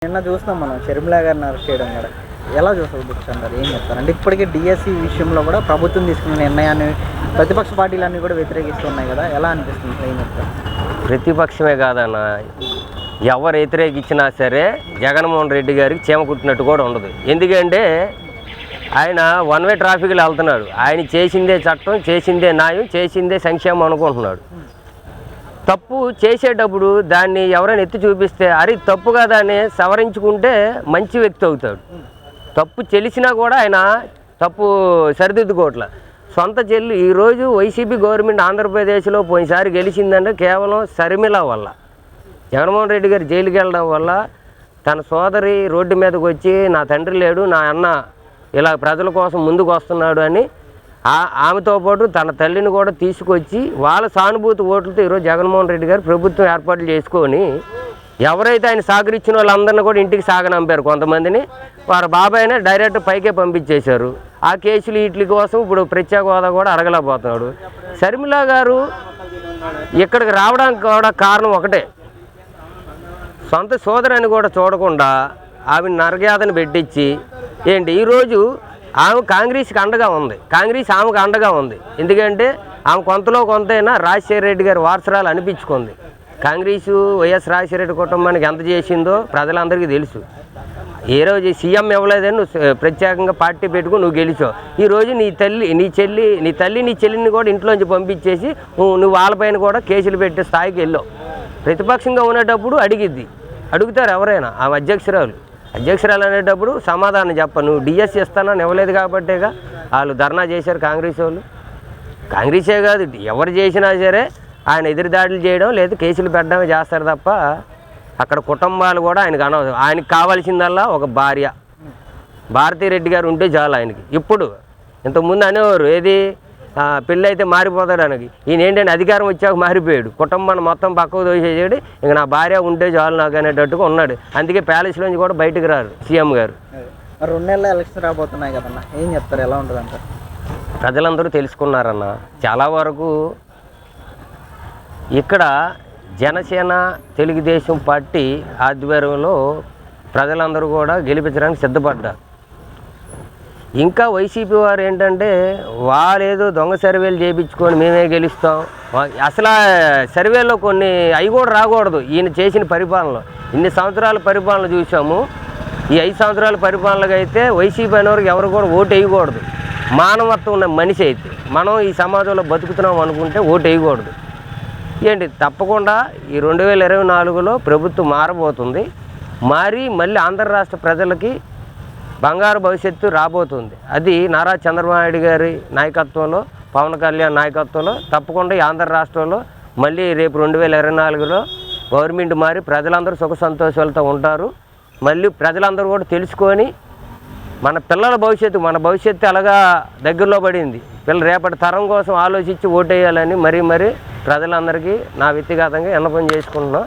నిన్న చూస్తాం మనం షర్మిల గారిని అరెస్ట్ చేయడం కూడా. ఎలా చూసుకోవచ్చు అంటారు, ఏం చెప్తారు? అంటే ఇప్పటికే డిఎస్సి విషయంలో కూడా ప్రభుత్వం తీసుకున్న నిర్ణయాన్ని ప్రతిపక్ష పార్టీలన్నీ కూడా వ్యతిరేకిస్తున్నాయి కదా, ఎలా అనిపిస్తుంది, ఏం చెప్తారు? ప్రతిపక్షమే కాదన్న, ఎవరు వ్యతిరేకించినా సరే జగన్మోహన్ రెడ్డి గారికి చీమ కుట్టినట్టు కూడా ఉండదు. ఎందుకంటే ఆయన వన్ వే ట్రాఫిక్లో వెళ్తున్నాడు. ఆయన చేసిందే చట్టం, చేసిందే న్యాయం, చేసిందే సంక్షేమం అనుకుంటున్నాడు. తప్పు చేసేటప్పుడు దాన్ని ఎవరైనా ఎత్తి చూపిస్తే అది తప్పు కదా అని సవరించుకుంటే మంచి వ్యక్తి అవుతాడు. తప్పు తెలిసినా కూడా ఆయన తప్పు సరిదిద్దుకోవట్ల. సొంత చెల్లి ఈరోజు వైసీపీ గవర్నమెంట్ ఆంధ్రప్రదేశ్లో పోయినసారి గెలిచిందంటే కేవలం షర్మిల వల్ల. జగన్మోహన్ రెడ్డి గారు జైలుకి వెళ్ళడం వల్ల తన సోదరి రోడ్డు మీదకి వచ్చి నా తండ్రి లేడు, నా అన్న ఇలా ప్రజల కోసం ముందుకు వస్తున్నాడు అని ఆమెతో పాటు తన తల్లిని కూడా తీసుకొచ్చి వాళ్ళ సానుభూతి ఓట్లతో ఈరోజు జగన్మోహన్ రెడ్డి గారు ప్రభుత్వం ఏర్పాట్లు చేసుకొని ఎవరైతే ఆయన సహకరించిన వాళ్ళందరినీ కూడా ఇంటికి సాగనంపారు. కొంతమందిని వారి బాబాయినే డైరెక్ట్ పైకే పంపించేశారు. ఆ కేసులు వీటి కోసం ఇప్పుడు ప్రత్యేక హోదా కూడా అడగలేకపోతున్నాడు. షర్మిల గారు ఇక్కడికి రావడానికి కూడా కారణం ఒకటే, సొంత సోదరాన్ని కూడా చూడకుండా ఆమె నరగాదను పెట్టించి ఏంటి ఈరోజు ఆమె కాంగ్రెస్కి అండగా ఉంది, కాంగ్రెస్ ఆమెకు అండగా ఉంది. ఎందుకంటే ఆమె కొంతలో కొంతైనా రాజశేఖర రెడ్డి గారి వారసురాలు అనిపించుకుంది. కాంగ్రెస్ వైఎస్ రాజశేఖర రెడ్డి కుటుంబానికి ఎంత చేసిందో ప్రజలందరికీ తెలుసు. ఏ రోజు సీఎం ఇవ్వలేదని నువ్వు ప్రత్యేకంగా పార్టీ పెట్టుకుని నువ్వు గెలిచావు. ఈరోజు నీ తల్లి నీ చెల్లిని కూడా ఇంట్లోంచి పంపించేసి నువ్వు వాళ్ళపైన కూడా కేసులు పెట్టే స్థాయికి వెళ్ళావు. ప్రతిపక్షంగా ఉండేటప్పుడు అడుగుతారు ఎవరైనా. ఆమె అధ్యక్షురాలు అనేటప్పుడు సమాధానం నువ్వు డిఎస్సి ఇస్తానని ఇవ్వలేదు కాబట్టేగా వాళ్ళు ధర్నా చేశారు కాంగ్రెస్ వాళ్ళు. కాంగ్రెసే కాదు, ఎవరు చేసినా సరే ఆయన ఎదురుదాడులు చేయడం లేదు కేసులు పెట్టడమే చేస్తారు తప్ప అక్కడ కుటుంబాలు కూడా ఆయనకు అనవసరం. ఆయనకు కావాల్సిందల్లా ఒక భార్య, భారతీరెడ్డి గారు ఉంటే చాలు ఆయనకి. ఇప్పుడు ఇంతకుముందు అనేవారు ఏది పెళ్ళి అయితే మారిపోతాడు అనకి, ఈయన ఏంటంటే అధికారం వచ్చాక మారిపోయాడు, కుటుంబాన్ని మొత్తం పక్కకు దోసేసాడు. ఇంక నా భార్య ఉంటే చాలు నాకు అనేటట్టుగా ఉన్నాడు. అందుకే ప్యాలెస్లోంచి కూడా బయటకు రారు సీఎం గారు. 2 నెలల ఎలక్షన్ రాబోతున్నాయి కదన్నా, ఏం చెప్తారు, ఎలా ఉంటుంది అంటారు? ప్రజలందరూ తెలుసుకున్నారన్న. చాలా వరకు ఇక్కడ జనసేన తెలుగుదేశం పార్టీ ఆధ్వర్యంలో ప్రజలందరూ కూడా గెలిపించడానికి సిద్ధపడ్డారు. ఇంకా వైసీపీ వారు ఏంటంటే వాళ్ళేదో దొంగ సర్వేలు చేయించుకొని మేమే గెలుస్తాం, అసలు సర్వేలో కొన్ని అవి కూడా రాకూడదు. ఈయన చేసిన పరిపాలనలో ఇన్ని సంవత్సరాల పరిపాలన చూసాము. ఈ 5 సంవత్సరాల పరిపాలనకు అయితే వైసీపీ అనేవారికి ఎవరు కూడా ఓటు వేయకూడదు. మానవత్వం ఉన్న మనిషి అయితే మనం ఈ సమాజంలో బతుకుతున్నాం అనుకుంటే ఓటు వేయకూడదు. ఏంటి తప్పకుండా ఈ 2024లో ప్రభుత్వం మారబోతుంది. మళ్ళీ ఆంధ్ర రాష్ట్ర ప్రజలకి బంగారు భవిష్యత్తు రాబోతుంది. అది నారా చంద్రబాబు నాయుడు గారి నాయకత్వంలో, పవన్ కళ్యాణ్ నాయకత్వంలో తప్పకుండా ఈ ఆంధ్ర రాష్ట్రంలో మళ్ళీ రేపు 2024లో గవర్నమెంట్ మారి ప్రజలందరూ సుఖ సంతోషాలతో ఉంటారు. మళ్ళీ ప్రజలందరూ కూడా తెలుసుకొని మన పిల్లల భవిష్యత్తు, మన భవిష్యత్తు అలాగా దగ్గరలో పడింది. రేపటి తరం కోసం ఆలోచించి ఓటేయాలని మరీ ప్రజలందరికీ నా వ్యక్తిగతంగా విన్నపం చేసుకుంటున్నాం.